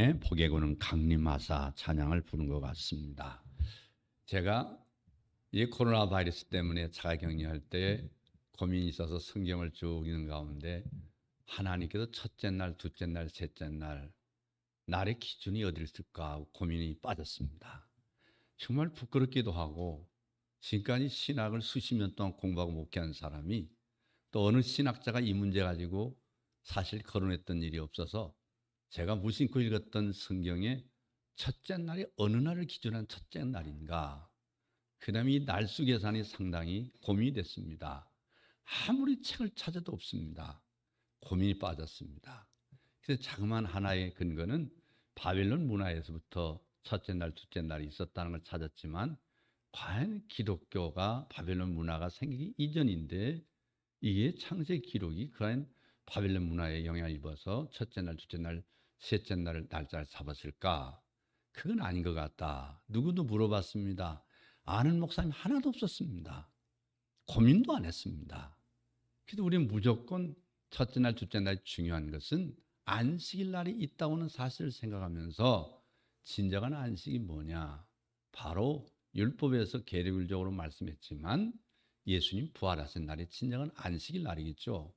오랜만에 복에 거는 강림하사 찬양을 부른 것 같습니다. 제가 이 코로나 바이러스 때문에 자가격리할 때 고민이 있어서 성경을 쭉 읽는 가운데 하나님께서 첫째 날, 둘째 날, 셋째 날 날의 기준이 어디 있을까 하고 고민이 빠졌습니다. 정말 부끄럽기도 하고 지금까지 신학을 수십 년 동안 공부하고 목회한 사람이 또 어느 신학자가 이 문제 가지고 사실 거론했던 일이 없어서 제가 무심코 읽었던 성경에 첫째 날이 어느 날을 기준한 첫째 날인가, 그 다음에 이 날수 계산이 상당히 고민이 됐습니다. 아무리 책을 찾아도 없습니다. 고민이 빠졌습니다. 그래서 자그마한 하나의 근거는 바벨론 문화에서부터 첫째 날, 둘째 날이 있었다는 걸 찾았지만 과연 기독교가 바벨론 문화가 생기기 이전인데 이게 창세기 기록이 과연 바벨론 문화에 영향을 입어서 첫째 날, 둘째 날, 셋째 날을 날짜를 잡았을까? 그건 아닌 것 같다. 누구도 물어봤습니다. 아는 목사님 하나도 없었습니다. 고민도 안 했습니다. 그래도 우리는 무조건 첫째 날, 둘째 날 중요한 것은 안식일 날이 있다고는 사실을 생각하면서 진정한 안식이 뭐냐? 바로 율법에서 계율적으로 말씀했지만 예수님 부활하신 날이 진정한 안식일 날이겠죠.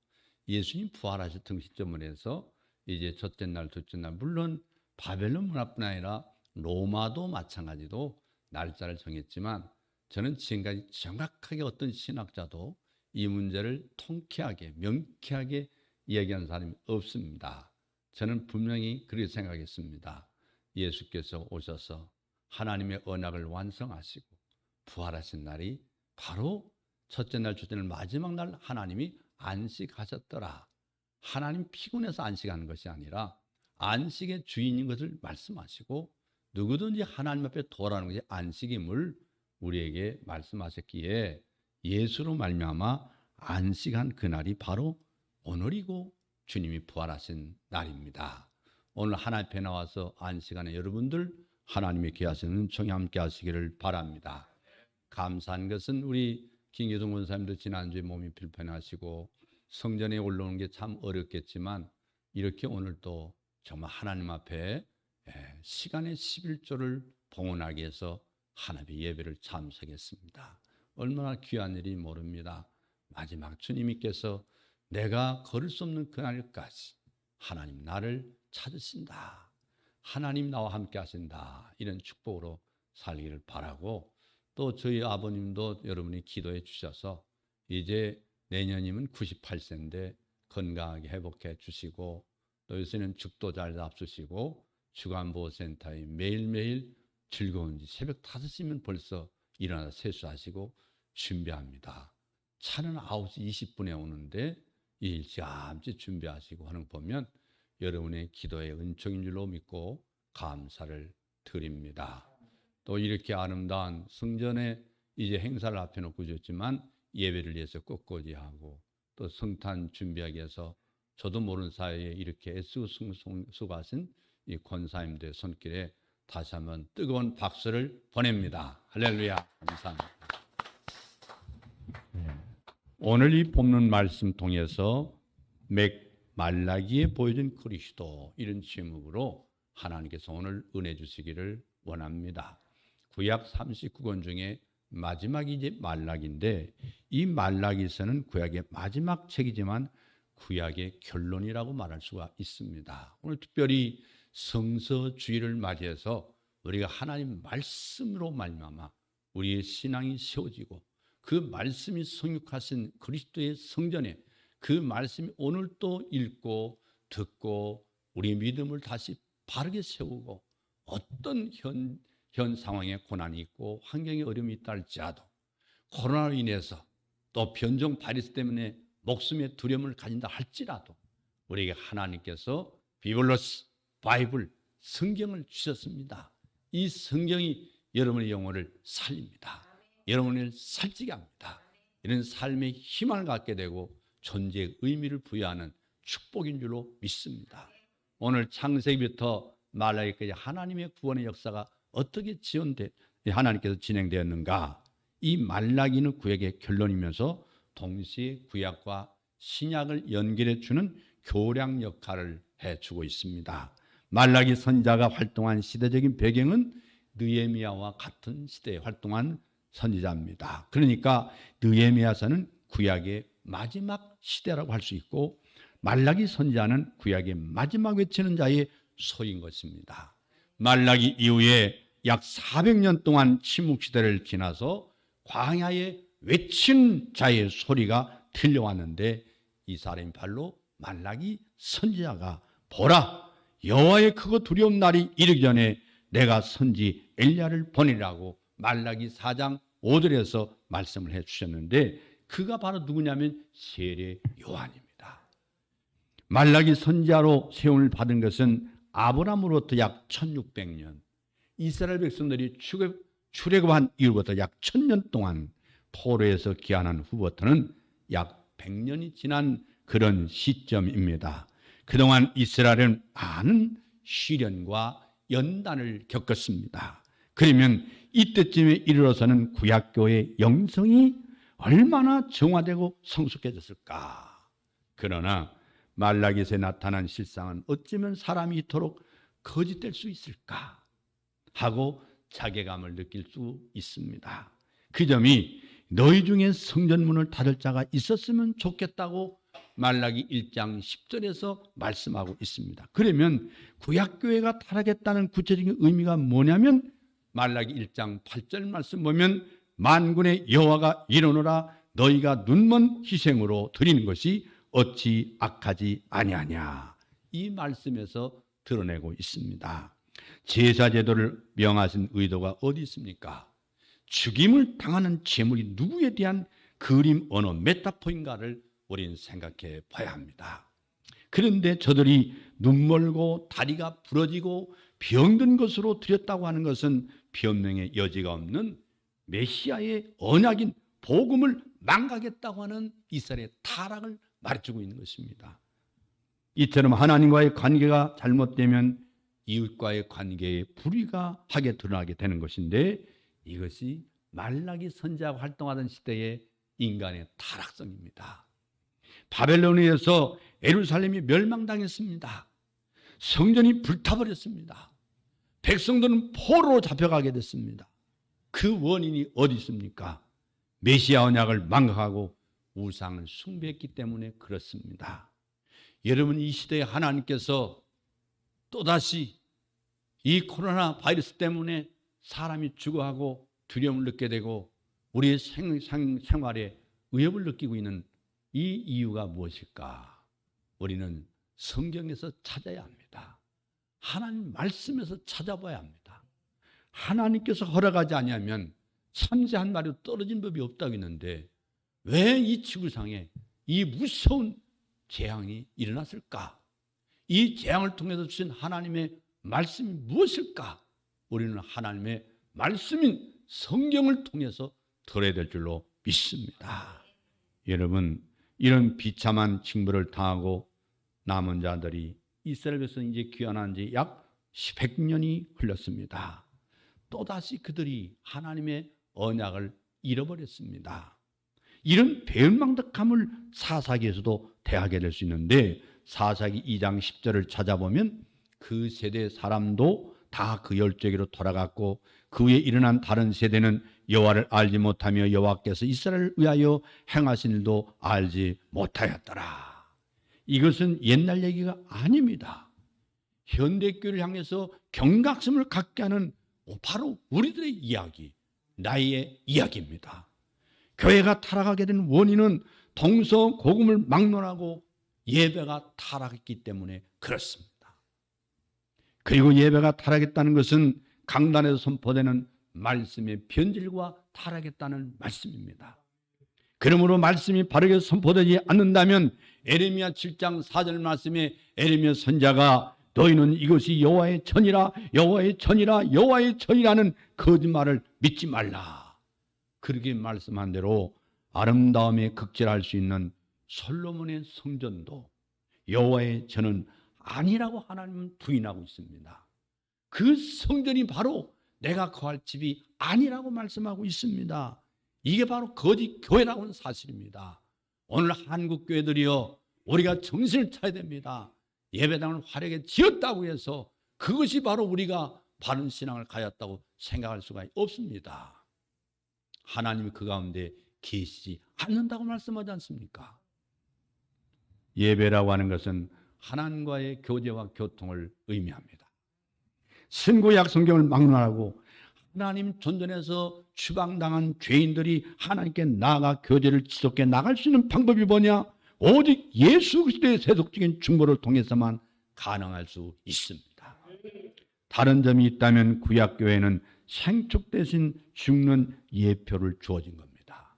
예수님 부활하셨던 시점을 해서 이제 첫째 날, 둘째 날, 물론 바벨론 문화뿐 아니라 로마도 마찬가지로 날짜를 정했지만 저는 지금까지 정확하게 어떤 신학자도 이 문제를 통쾌하게 명쾌하게 이야기한 사람이 없습니다. 저는 분명히 그렇게 생각했습니다. 예수께서 오셔서 하나님의 언약을 완성하시고 부활하신 날이 바로 첫째 날, 둘째 날, 마지막 날 하나님이 안식하셨더라. 하나님 피곤해서 안식하는 것이 아니라 안식의 주인인 것을 말씀하시고 누구든지 하나님 앞에 돌아오는 것이 안식임을 우리에게 말씀하셨기에 예수로 말미암아 안식한 그날이 바로 오늘이고 주님이 부활하신 날입니다. 오늘 하나님 앞에 나와서 안식하는 여러분들 하나님의 귀하신 은총에 함께 하시기를 바랍니다. 감사한 것은 우리 김기동 원사님도 지난주에 몸이 불편하시고 성전에 올라오는 게 참 어렵겠지만 이렇게 오늘 또 정말 하나님 앞에 시간의 11조를 봉헌하기 위해서 하나님의 예배를 참석했습니다. 얼마나 귀한 일이 모릅니다. 마지막 주님께서 내가 걸을 수 없는 그날까지 하나님 나를 찾으신다. 하나님 나와 함께 하신다. 이런 축복으로 살기를 바라고 또 저희 아버님도 여러분이 기도해 주셔서 이제 내년이면 98세인데 건강하게 회복해 주시고 또 요새는 죽도 잘 잡수시고 주간보호센터에 매일매일 즐거운지 새벽 5시면 벌써 일어나서 세수하시고 준비합니다. 차는 9시 20분에 오는데 일찌감치 준비하시고 하는 거 보면 여러분의 기도의 은총인 줄로 믿고 감사를 드립니다. 또 이렇게 아름다운 성전에 이제 행사를 앞에 놓고 줬지만 예배를 위해서 꽃꽂이 하고 또 성탄 준비하기 위해서 저도 모르는 사이에 이렇게 애쓰고 수고하신 이 권사님들의 손길에 다시 한번 뜨거운 박수를 보냅니다. 할렐루야. 감사합니다. 오늘 이 본문 말씀 통해서 말라기에 보여준 그리스도 이런 제목으로 하나님께서 오늘 은혜 주시기를 원합니다. 구약 39권 중에 마지막이 이제 말라기인데 이 말라기서는 구약의 마지막 책이지만 구약의 결론이라고 말할 수가 있습니다. 오늘 특별히 성서주의를 맞이해서 우리가 하나님 말씀으로 말미암아 우리의 신앙이 세워지고 그 말씀이 성육하신 그리스도의 성전에 그 말씀이 오늘 또 읽고 듣고 우리의 믿음을 다시 바르게 세우고 어떤 현 상황에 고난이 있고 환경에 어려움이 있다 할지라도 코로나로 인해서 또 변종 바이러스 때문에 목숨의 두려움을 가진다 할지라도 우리에게 하나님께서 비블로스, 바이블, 성경을 주셨습니다. 이 성경이 여러분의 영혼을 살립니다. 여러분을 살찌게 합니다. 이런 삶의 희망을 갖게 되고 존재의 의미를 부여하는 축복인 줄로 믿습니다. 오늘 창세기부터 말라기까지 하나님의 구원의 역사가 어떻게 하나님께서 진행되었는가? 이 말라기는 구약의 결론이면서 동시에 구약과 신약을 연결해 주는 교량 역할을 해주고 있습니다. 말라기 선지자가 활동한 시대적인 배경은 느헤미야와 같은 시대에 활동한 선지자입니다. 그러니까 느헤미야서는 구약의 마지막 시대라고 할 수 있고 말라기 선지자는 구약의 마지막 외치는 자의 소인 것입니다. 말라기 이후에 약 400년 동안 침묵시대를 지나서 광야에 외친 자의 소리가 들려왔는데 이 사람이 바로 말라기 선지자가 보라 여호와의 크고 두려운 날이 이르기 전에 내가 선지 엘리야를 보내라고 말라기 4장 5절에서 말씀을 해주셨는데 그가 바로 누구냐면 세례 요한입니다. 말라기 선지자로 세움을 받은 것은 아브라함으로부터 약 1600년 이스라엘 백성들이 출애굽한 이후부터 약 1000년 동안 포로에서 귀환한 후부터는 약 100년이 지난 그런 시점입니다. 그동안 이스라엘은 많은 시련과 연단을 겪었습니다. 그러면 이때쯤에 이르러서는 구약교회의 영성이 얼마나 정화되고 성숙해졌을까. 그러나 말라기에서 나타난 실상은 어쩌면 사람이 이토록 거짓될 수 있을까 하고 자괴감을 느낄 수 있습니다. 그 점이 너희 중에 성전문을 닫을 자가 있었으면 좋겠다고 말라기 1장 10절에서 말씀하고 있습니다. 그러면 구약교회가 타락했다는 구체적인 의미가 뭐냐면 말라기 1장 8절 말씀 보면 만군의 여호와가 이르노라 너희가 눈먼 희생으로 드리는 것이 어찌 악하지 아니하냐 이 말씀에서 드러내고 있습니다. 제사제도를 명하신 의도가 어디 있습니까? 죽임을 당하는 제물이 누구에 대한 그림 언어 메타포인가를 우리는 생각해 봐야 합니다. 그런데 저들이 눈멀고 다리가 부러지고 병든 것으로 드렸다고 하는 것은 변명의 여지가 없는 메시아의 언약인 복음을 망각했다고 하는 이스라엘의 타락을 말해주고 있는 것입니다. 이처럼 하나님과의 관계가 잘못되면 이웃과의 관계에 불의가 하게 드러나게 되는 것인데 이것이 말라기 선지자가 활동하던 시대의 인간의 타락성입니다. 바벨론에 의해서 예루살렘이 멸망당했습니다. 성전이 불타버렸습니다. 백성들은 포로로 잡혀가게 됐습니다. 그 원인이 어디 있습니까? 메시아 언약을 망각하고 우상을 숭배했기 때문에 그렇습니다. 여러분 이 시대에 하나님께서 또다시 이 코로나 바이러스 때문에 사람이 죽어가고 두려움을 느끼게 되고 우리의 생활에 위협을 느끼고 있는 이 이유가 무엇일까? 우리는 성경에서 찾아야 합니다. 하나님 말씀에서 찾아봐야 합니다. 하나님께서 허락하지 아니하면 참새 한 마리도 떨어진 법이 없다고 했는데 왜 이 지구상에 이 무서운 재앙이 일어났을까? 이 재앙을 통해서 주신 하나님의 말씀이 무엇일까? 우리는 하나님의 말씀인 성경을 통해서 들어야 될 줄로 믿습니다. 여러분 이런 비참한 징벌을 당하고 남은 자들이 이스라엘에서 이제 귀환한 지 약 100년이 흘렀습니다. 또다시 그들이 하나님의 언약을 잃어버렸습니다. 이런 배은망덕함을 사사기에서도 대하게 될 수 있는데 사사기 2장 10절을 찾아보면 그 세대 사람도 다 그 열조에게로 돌아갔고 그 후에 일어난 다른 세대는 여호와를 알지 못하며 여호와께서 이스라엘을 위하여 행하신 일도 알지 못하였더라. 이것은 옛날 얘기가 아닙니다. 현대교회를 향해서 경각심을 갖게 하는 바로 우리들의 이야기, 나의 이야기입니다. 교회가 타락하게 된 원인은 동서고금을 막론하고 예배가 타락했기 때문에 그렇습니다. 그리고 예배가 타락했다는 것은 강단에서 선포되는 말씀의 변질과 타락했다는 말씀입니다. 그러므로 말씀이 바르게 선포되지 않는다면 에레미야 7장 4절 말씀에 에레미야 선지자가 너희는 이것이 여호와의 전이라 여호와의 전이라 여호와의 전이라는 거짓말을 믿지 말라. 그렇게 말씀한 대로 아름다움에 극절할 수 있는 솔로몬의 성전도 여호와의 전은 아니라고 하나님은 부인하고 있습니다. 그 성전이 바로 내가 거할 집이 아니라고 말씀하고 있습니다. 이게 바로 거짓 교회라고 하는 사실입니다. 오늘 한국 교회들이요 우리가 정신을 차려야 됩니다. 예배당을 화려하게 지었다고 해서 그것이 바로 우리가 바른 신앙을 가졌다고 생각할 수가 없습니다. 하나님이 그 가운데 계시지 않는다고 말씀하지 않습니까? 예배라고 하는 것은 하나님과의 교제와 교통을 의미합니다. 신구약 성경을 막론하고 하나님 존전에서 추방당한 죄인들이 하나님께 나아가 교제를 지속해 나갈 수 있는 방법이 뭐냐? 오직 예수 그리스도의 세속적인 중보를 통해서만 가능할 수 있습니다. 다른 점이 있다면 구약교회는 생축 대신 죽는 예표를 주어진 겁니다.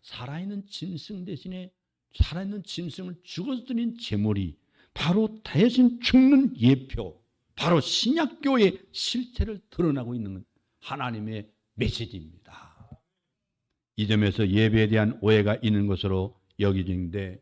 살아있는 짐승 대신에 살아있는 짐승을 죽어서 드린 제물이 바로 대신 죽는 예표, 바로 신약교회의 실체를 드러나고 있는 하나님의 메시지입니다. 이 점에서 예배에 대한 오해가 있는 것으로 여겨지는데,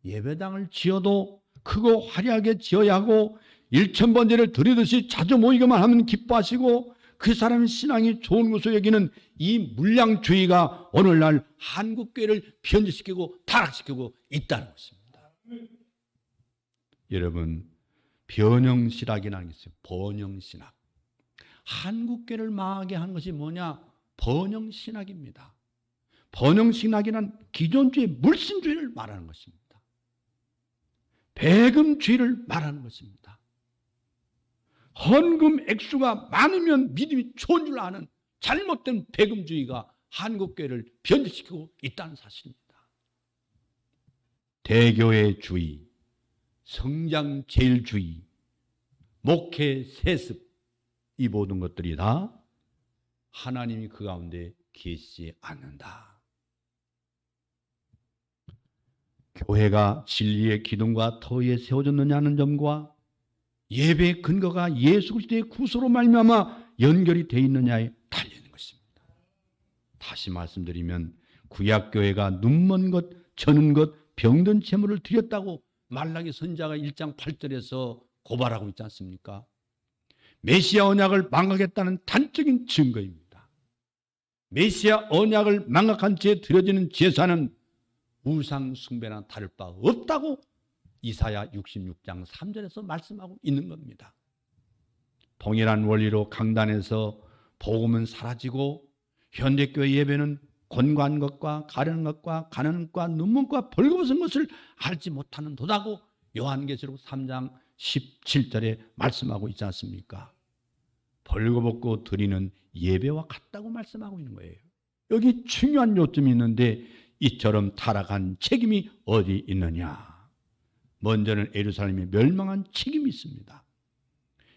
예배당을 지어도 크고 화려하게 지어야 하고 1000번제를 드리듯이 자주 모이기만 하면 기뻐하시고 그 사람의 신앙이 좋은 것으로 여기는 이 물량주의가 오늘날 한국교회를 변질시키고 타락시키고 있다는 것입니다. 여러분, 변형신학이라는 게 있어요. 번영신학. 한국교회를 망하게 한 것이 뭐냐? 번영신학입니다. 번영신학이란 기존주의 물신주의를 말하는 것입니다. 배금주의를 말하는 것입니다. 헌금 액수가 많으면 믿음이 좋은 줄 아는 잘못된 배금주의가 한국교회를 변질시키고 있다는 사실입니다. 대교회주의, 성장제일주의, 목회 세습, 이 모든 것들이 다 하나님이 그 가운데 계시지 않는다. 교회가 진리의 기둥과 터 위에 세워졌느냐는 점과 예배의 근거가 예수 그리스도의 구속으로 말미암아 연결이 되어 있느냐에 달리는 것입니다. 다시 말씀드리면 구약교회가 눈먼 것, 저는 것, 병든 제물을 드렸다고 말라기 선지자가 1장 8절에서 고발하고 있지 않습니까? 메시아 언약을 망각했다는 단적인 증거입니다. 메시아 언약을 망각한 채 드려지는 제사는 우상 숭배나 다를 바 없다고 이사야 66장 3절에서 말씀하고 있는 겁니다. 동일한 원리로 강단에서 복음은 사라지고 현대교회 예배는 권고한 것과 가려는 것과 가는 것과 눈먼과 벌거벗은 것을 알지 못하는 도다고 요한계시록 3장 17절에 말씀하고 있지 않습니까? 벌거벗고 드리는 예배와 같다고 말씀하고 있는 거예요. 여기 중요한 요점이 있는데 이처럼 타락한 책임이 어디 있느냐? 먼저는 예루살렘이 멸망한 책임이 있습니다.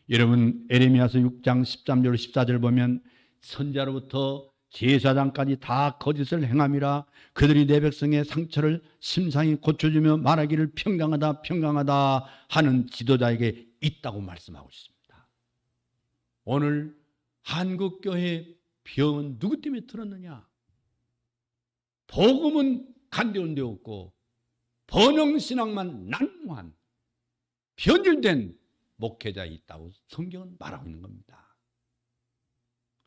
여러분, 에레미야서 6장 13절 14절 보면 선자로부터 제사장까지 다 거짓을 행함이라 그들이 내 백성의 상처를 심상히 고쳐주며 말하기를 평강하다 평강하다 하는 지도자에게 있다고 말씀하고 있습니다. 오늘 한국교회 병은 누구 때문에 들었느냐? 복음은 간대운 데 없고 번영신앙만 난무한 변질된 목회자에 있다고 성경은 말하고 있는 겁니다.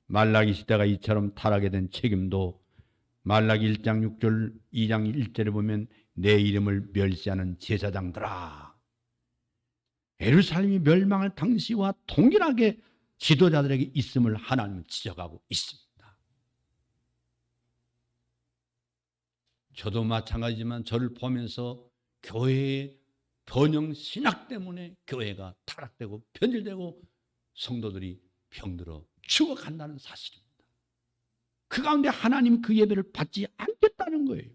말라기 시대가 이처럼 타락하게 된 책임도 말라기 1장 6절 2장 1절에 보면 내 이름을 멸시하는 제사장들아, 예루살렘이 멸망할 당시와 동일하게 지도자들에게 있음을 하나님은 지적하고 있습니다. 저도 마찬가지지만 저를 보면서 교회의 번영 신학 때문에 교회가 타락되고 변질되고 성도들이 병들어 죽어간다는 사실입니다. 그 가운데 하나님 그 예배를 받지 않겠다는 거예요.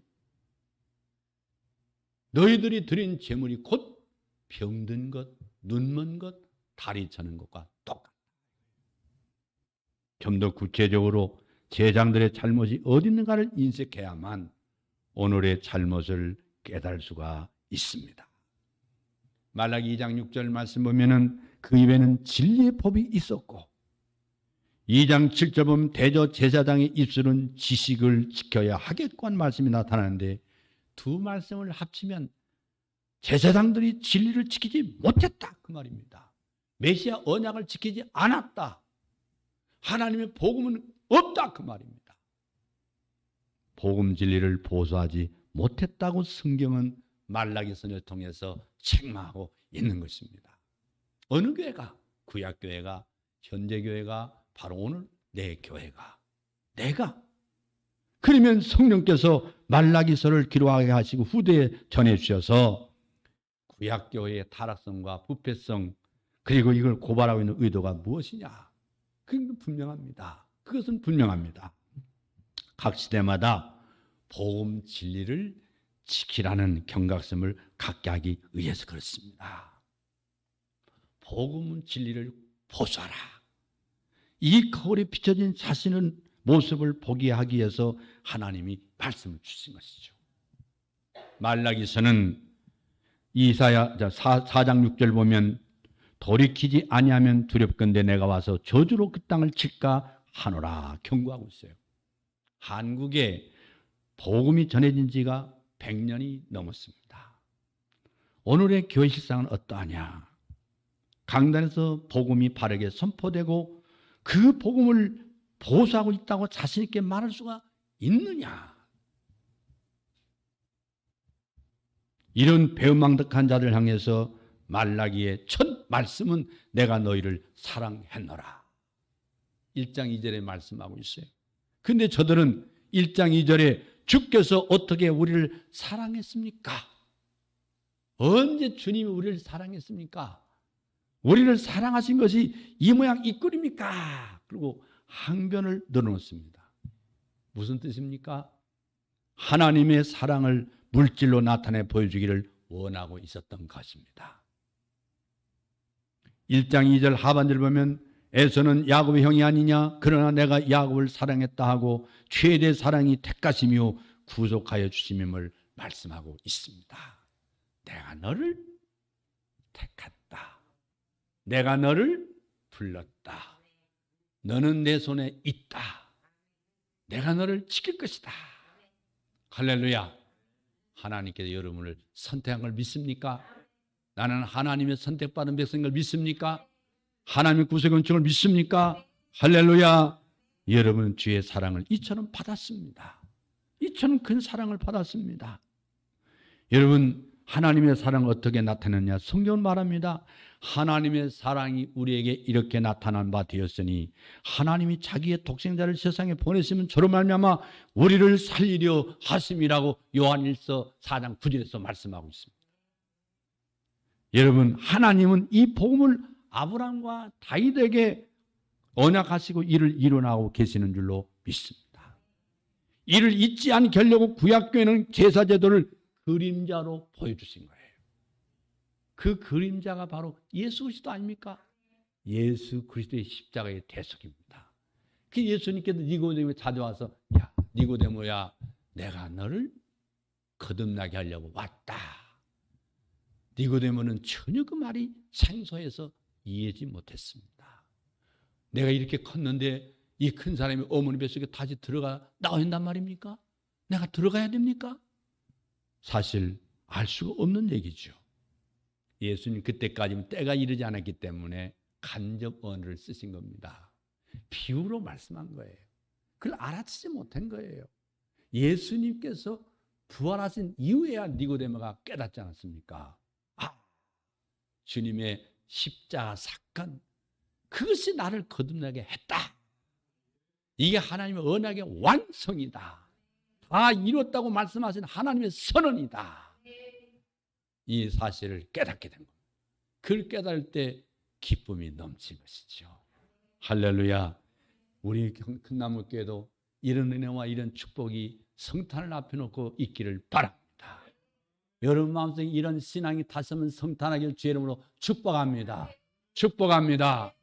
너희들이 드린 제물이 곧 병든 것, 눈먼 것, 다리 저는 것과 똑같다. 좀 더 구체적으로 제장들의 잘못이 어디 있는가를 인식해야만 오늘의 잘못을 깨달을 수가 있습니다. 말라기 2장 6절 말씀 보면은 그 입에는 진리의 법이 있었고 2장 7절 보면 대저 제사장의 입술은 지식을 지켜야 하겠고 한 말씀이 나타나는데 두 말씀을 합치면 제사장들이 진리를 지키지 못했다 그 말입니다. 메시아 언약을 지키지 않았다. 하나님의 복음은 없다 그 말입니다. 복음 진리를 보수하지 못했다고 성경은 말라기 선을 통해서 책망하고 있는 것입니다. 어느 교회가 구약교회가, 현대교회가, 바로 오늘 내 교회가, 내가. 그러면 성령께서 말라기서를 기록하게 하시고 후대에 전해주셔서 구약교회의 타락성과 부패성, 그리고 이걸 고발하고 있는 의도가 무엇이냐? 그건 분명합니다. 그것은 분명합니다. 각 시대마다 복음 진리를 지키라는 경각심을 갖게 하기 위해서 그렇습니다. 복음은 진리를 보수하라. 이 거울에 비춰진 자신의 모습을 보게 하기 위해서 하나님이 말씀을 주신 것이죠. 말라기서는 이사야 4장 6절 보면 돌이키지 아니하면 두렵건대 내가 와서 저주로 그 땅을 칠까 하노라 경고하고 있어요. 한국에 복음이 전해진 지가 100년이 넘었습니다. 오늘의 교회 실상은 어떠하냐? 강단에서 복음이 바르게 선포되고 그 복음을 보수하고 있다고 자신 있게 말할 수가 있느냐? 이런 배은망덕한 자들 향해서 말라기의 첫 말씀은 내가 너희를 사랑했노라. 1장 2절에 말씀하고 있어요. 근데 저들은 1장 2절에 주께서 어떻게 우리를 사랑했습니까? 언제 주님이 우리를 사랑했습니까? 우리를 사랑하신 것이 이 모양 이 꼴입니까? 그리고 항변을 늘어놓습니다. 무슨 뜻입니까? 하나님의 사랑을 물질로 나타내 보여주기를 원하고 있었던 것입니다. 1장 2절 하반절 보면 에서는 야곱의 형이 아니냐? 그러나 내가 야곱을 사랑했다 하고 최대 사랑이 택하시며 구속하여 주심임을 말씀하고 있습니다. 내가 너를 택했다. 내가 너를 불렀다. 너는 내 손에 있다. 내가 너를 지킬 것이다. 할렐루야. 하나님께서 여러분을 선택한 걸 믿습니까? 나는 하나님의 선택받은 백성인 걸 믿습니까? 하나님의 구속의 은총을 믿습니까? 할렐루야. 여러분은 주의 사랑을 이처럼 받았습니다. 이처럼 큰 사랑을 받았습니다. 여러분, 하나님의 사랑은 어떻게 나타났냐? 성경은 말합니다. 하나님의 사랑이 우리에게 이렇게 나타난 바 되었으니 하나님이 자기의 독생자를 세상에 보내시면 저로 말미암아 우리를 살리려 하심이라고 요한일서 4장 9절에서 말씀하고 있습니다. 여러분, 하나님은 이 복음을 아브라함과 다윗에게 언약하시고 이를 이뤄나가고 계시는 줄로 믿습니다. 이를 잊지 않게 하려고 구약교회는 제사제도를 그림자로 보여주신 거예요. 그 그림자가 바로 예수 그리스도 아닙니까? 예수 그리스도의 십자가의 대속입니다. 그 예수님께서 니고데모에 찾아와서 야 니고데모야 내가 너를 거듭나게 하려고 왔다. 니고데모는 전혀 그 말이 생소해서 이해하지 못했습니다. 내가 이렇게 컸는데 이 큰 사람이 어머니 뱃속에 다시 들어가 나와야 한단 말입니까? 내가 들어가야 됩니까? 사실 알 수가 없는 얘기죠. 예수님 그때까지는 때가 이르지 않았기 때문에 간접 언어를 쓰신 겁니다. 비유로 말씀한 거예요. 그걸 알아채지 못한 거예요. 예수님께서 부활하신 이후에야 니고데모가 깨닫지 않았습니까? 주님의 십자가 사건, 그것이 나를 거듭나게 했다. 이게 하나님의 언약의 완성이다. 다 이뤘다고 말씀하신 하나님의 선언이다. 이 사실을 깨닫게 된 겁니다. 그걸 깨달을 때 기쁨이 넘친 것이죠. 할렐루야. 우리 큰나무교회도 이런 은혜와 이런 축복이 성탄을 앞에 놓고 있기를 바랍니다. 여러분 마음속에 이런 신앙이 다시 한번 성탄하기를 주의 이름으로 축복합니다. 축복합니다.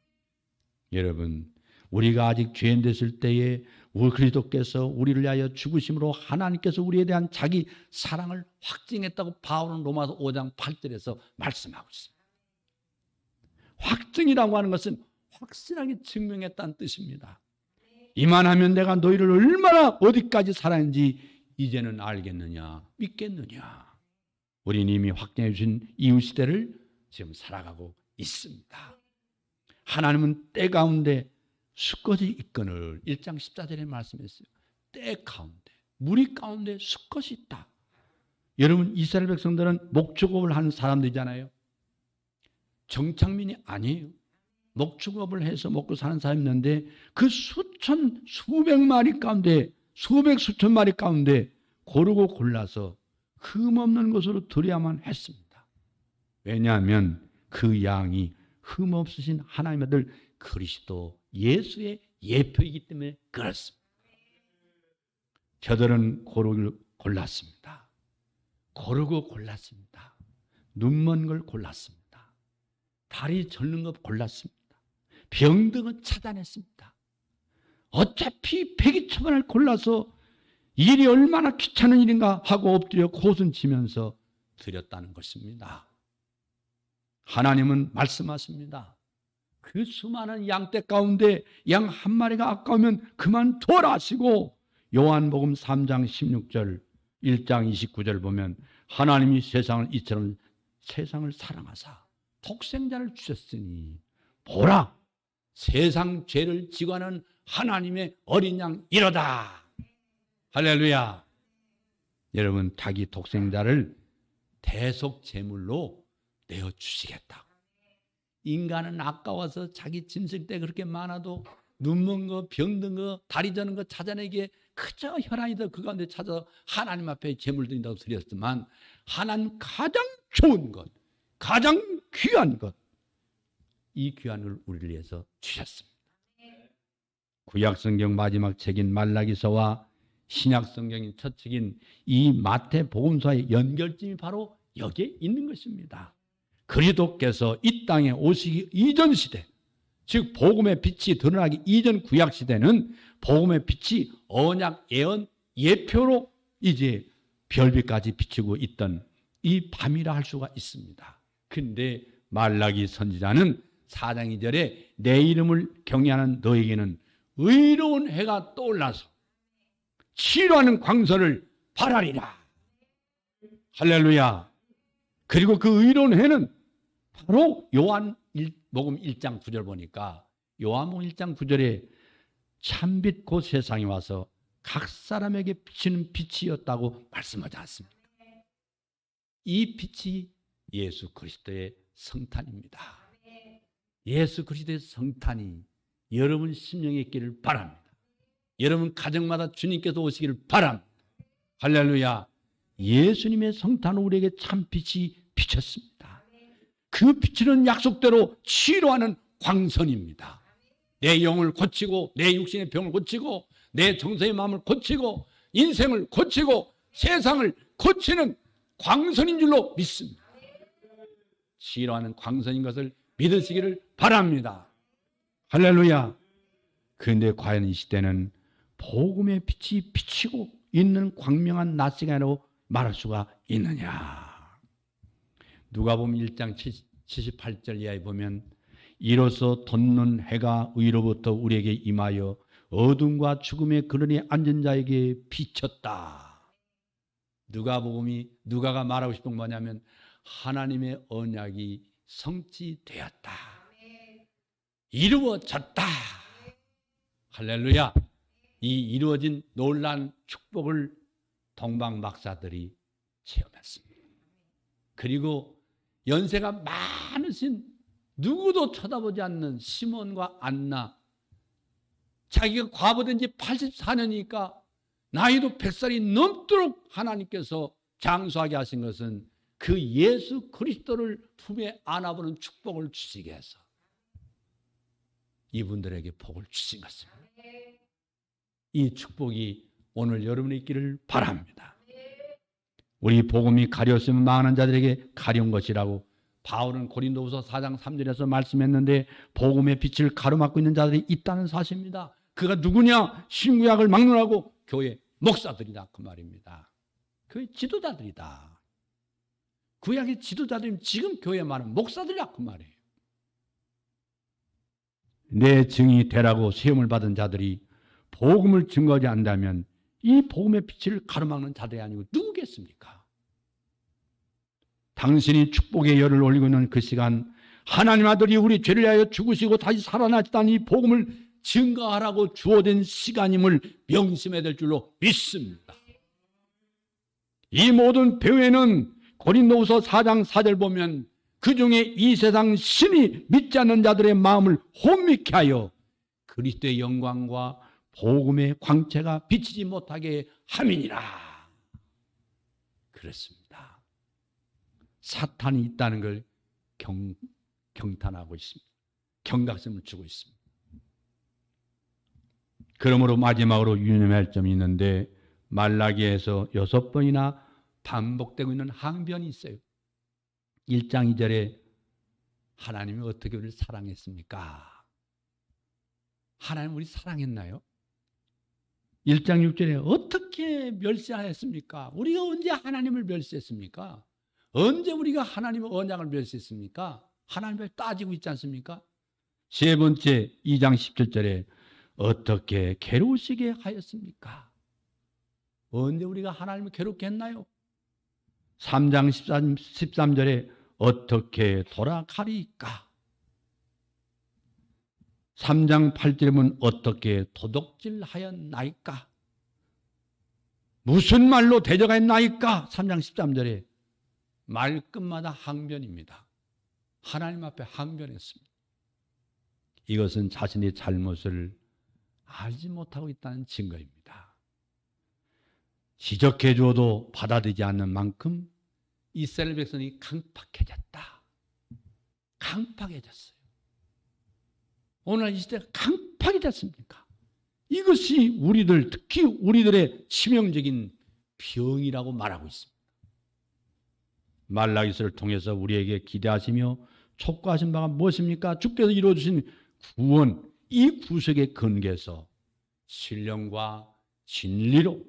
여러분, 우리가 아직 죄인 됐을 때에 우리 그리스도께서 우리를 위하여 죽으심으로 하나님께서 우리에 대한 자기 사랑을 확증했다고 바울은 로마서 5장 8절에서 말씀하고 있습니다. 확증이라고 하는 것은 확실하게 증명했다는 뜻입니다. 이만하면 내가 너희를 얼마나 어디까지 사랑했는지 이제는 알겠느냐, 믿겠느냐. 우리는 이미 확정해 주신 이후 시대를 지금 살아가고 있습니다. 하나님은 때 가운데 수컷이 있거늘 1장 14절에 말씀했어요. 때 가운데, 무리 가운데 수컷이 있다. 여러분, 이스라엘 백성들은 목축업을 하는 사람들이잖아요. 정착민이 아니에요. 목축업을 해서 먹고 사는 사람이 있는데 그 수백 마리 가운데 수천 마리 가운데 고르고 골라서 흠없는 것으로 드려야만 했습니다. 왜냐하면 그 양이 흠없으신 하나님의 아들 그리스도 예수의 예표이기 때문에 그렇습니다. 저들은 고르고 골랐습니다. 고르고 골랐습니다. 눈먼 걸 골랐습니다. 다리 절는 것 골랐습니다. 병든 것 차단했습니다. 어차피 폐기처분을 골라서 일이 얼마나 귀찮은 일인가 하고 엎드려 고순 치면서 드렸다는 것입니다. 하나님은 말씀하십니다. 그 수많은 양떼 가운데 양 한 마리가 아까우면 그만 둬라 하시고 요한복음 3장 16절 1장 29절 보면 하나님이 세상을 이처럼 세상을 사랑하사 독생자를 주셨으니 보라 세상 죄를 지고 하는 하나님의 어린 양 이로다. 할렐루야. 여러분 자기 독생자를 대속 제물로 내어주시겠다. 인간은 아까워서 자기 짐승 때 그렇게 많아도 눈먼 거, 병든 거, 다리 저는 거 찾아내기에 그저 혈안이다 그 가운데 찾아서 하나님 앞에 제물 드린다고 드렸지만 하나님 가장 좋은 것, 가장 귀한 것, 이 귀한 걸 우리를 위해서 주셨습니다. 구약성경 마지막 책인 말라기서와 신약성경인 첫 책인 이 마태복음서의 연결점이 바로 여기에 있는 것입니다. 그리스도께서 이 땅에 오시기 이전 시대, 즉 복음의 빛이 드러나기 이전 구약 시대는 복음의 빛이 언약, 예언, 예표로 이제 별빛까지 비추고 있던 이 밤이라 할 수가 있습니다. 그런데 말라기 선지자는 4장 2절에 내 이름을 경외하는 너에게는 의로운 해가 떠올라서 치료하는 광선을 발하리라. 할렐루야. 그리고 그 의로운 해는 바로 요한복음 1장 9절 보니까 요한복음 1장 9절에 참빛 곧 세상에 와서 각 사람에게 비치는 빛이었다고 말씀하지 않습니까? 이 빛이 예수 그리스도의 성탄입니다. 예수 그리스도의 성탄이 여러분 심령에 있기를 바랍니다. 여러분 가정마다 주님께서 오시기를 바랍니다. 할렐루야. 예수님의 성탄은 우리에게 참 빛이 비쳤습니다. 그 빛은 약속대로 치료하는 광선입니다. 내 영을 고치고 내 육신의 병을 고치고 내 정서의 마음을 고치고 인생을 고치고 세상을 고치는 광선인 줄로 믿습니다. 치료하는 광선인 것을 믿으시기를 바랍니다. 할렐루야. 그런데 과연 이 시대는 복음의 빛이 비치고 있는 광명한 낮 시간으로 말할 수가 있느냐. 누가복음 1장 78절 이하에 보면 이로써 돋는 해가 위로부터 우리에게 임하여 어둠과 죽음의 그늘에 앉은 자에게 비쳤다. 누가가 말하고 싶은 건 뭐냐면 하나님의 언약이 성취되었다. 이루어졌다. 할렐루야. 이 이루어진 놀라운 축복을 동방 박사들이 체험했습니다. 그리고 연세가 많으신 누구도 쳐다보지 않는 시몬과 안나, 자기가 과부된 지 84년이니까 나이도 100살이 넘도록 하나님께서 장수하게 하신 것은 그 예수 그리스도를 품에 안아보는 축복을 주시게 해서 이분들에게 복을 주신 것입니다. 이 축복이 오늘 여러분의 있기를 바랍니다. 우리 복음이 가려웠으면 망하는 자들에게 가려운 것이라고 바울은 고린도후서 4장 3절에서 말씀했는데 복음의 빛을 가로막고 있는 자들이 있다는 사실입니다. 그가 누구냐? 신구약을 막론하고 교회 목사들이다 그 말입니다. 교회 지도자들이다. 구약의 지도자들은 지금 교회에 많은 목사들이다 그 말이에요. 내 증이 되라고 시험을 받은 자들이 복음을 증거하지 않는다면 이 복음의 빛을 가로막는 자들이 아니고 누구겠습니까? 당신이 축복의 열을 올리고 있는 그 시간 하나님 아들이 우리 죄를 위하여 죽으시고 다시 살아나셨다는 이 복음을 증거하라고 주어진 시간임을 명심해야 될 줄로 믿습니다. 이 모든 배후에는 고린도후서 4장 4절 보면 그 중에 이 세상 신이 믿지 않는 자들의 마음을 혼미케 하여 그리스도의 영광과 복음의 광채가 비치지 못하게 함이니라. 그렇습니다. 사탄이 있다는 걸 경탄하고 있습니다. 경각심을 주고 있습니다. 그러므로 마지막으로 유념할 점이 있는데 말라기에서 6번이나 반복되고 있는 항변이 있어요. 1장 2절에 하나님이 어떻게 우리를 사랑했습니까? 하나님 우리 사랑했나요? 1장 6절에 어떻게 멸시하였습니까? 우리가 언제 하나님을 멸시했습니까? 언제 우리가 하나님의 언약을 멸시했습니까? 하나님을 따지고 있지 않습니까? 세 번째 2장 17절에 어떻게 괴로우시게 하였습니까? 언제 우리가 하나님을 괴롭게 했나요? 3장 13절에 어떻게 돌아가리까? 3장 8절에 보면 어떻게 도둑질하였나이까? 무슨 말로 대적했나이까? 3장 13절에 말끝마다 항변입니다. 하나님 앞에 항변했습니다. 이것은 자신의 잘못을 알지 못하고 있다는 증거입니다. 지적해 줘도 받아들이지 않는 만큼 이스라엘 백성이 강팍해졌다. 강팍해졌어요. 오늘 이 시대가 강팍해졌습니까? 이것이 우리들, 특히 우리들의 치명적인 병이라고 말하고 있습니다. 말라기서를 통해서 우리에게 기대하시며 촉구하신 바가 무엇입니까? 주께서 이루어주신 구원, 이 구속의 근거에서 신령과 진리로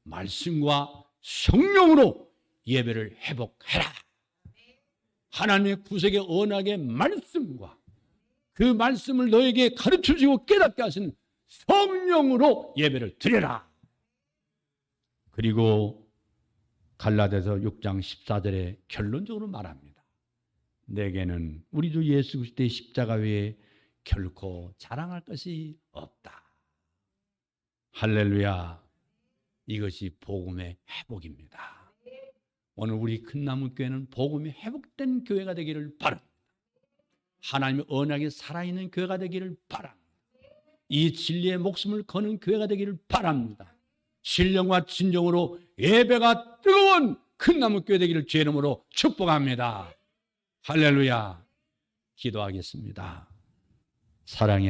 말씀과 성령으로 예배를 회복해라. 하나님의 구속의 언약의 말씀과 그 말씀을 너에게 가르쳐주고 깨닫게 하시는 성령으로 예배를 드려라. 그리고 갈라디아서 6장 14절에 결론적으로 말합니다. 내게는 우리 주 예수 그리스도의 십자가 외에 결코 자랑할 것이 없다. 할렐루야. 이것이 복음의 회복입니다. 오늘 우리 큰나무교회는 복음이 회복된 교회가 되기를 바랍니다. 하나님의 언약이 살아있는 교회가 되기를 바랍니다. 이 진리의 목숨을 거는 교회가 되기를 바랍니다. 신령과 진정으로 예배가 뜨거운 큰나무교회 되기를 주의 이름으로 축복합니다. 할렐루야. 기도하겠습니다. 사랑의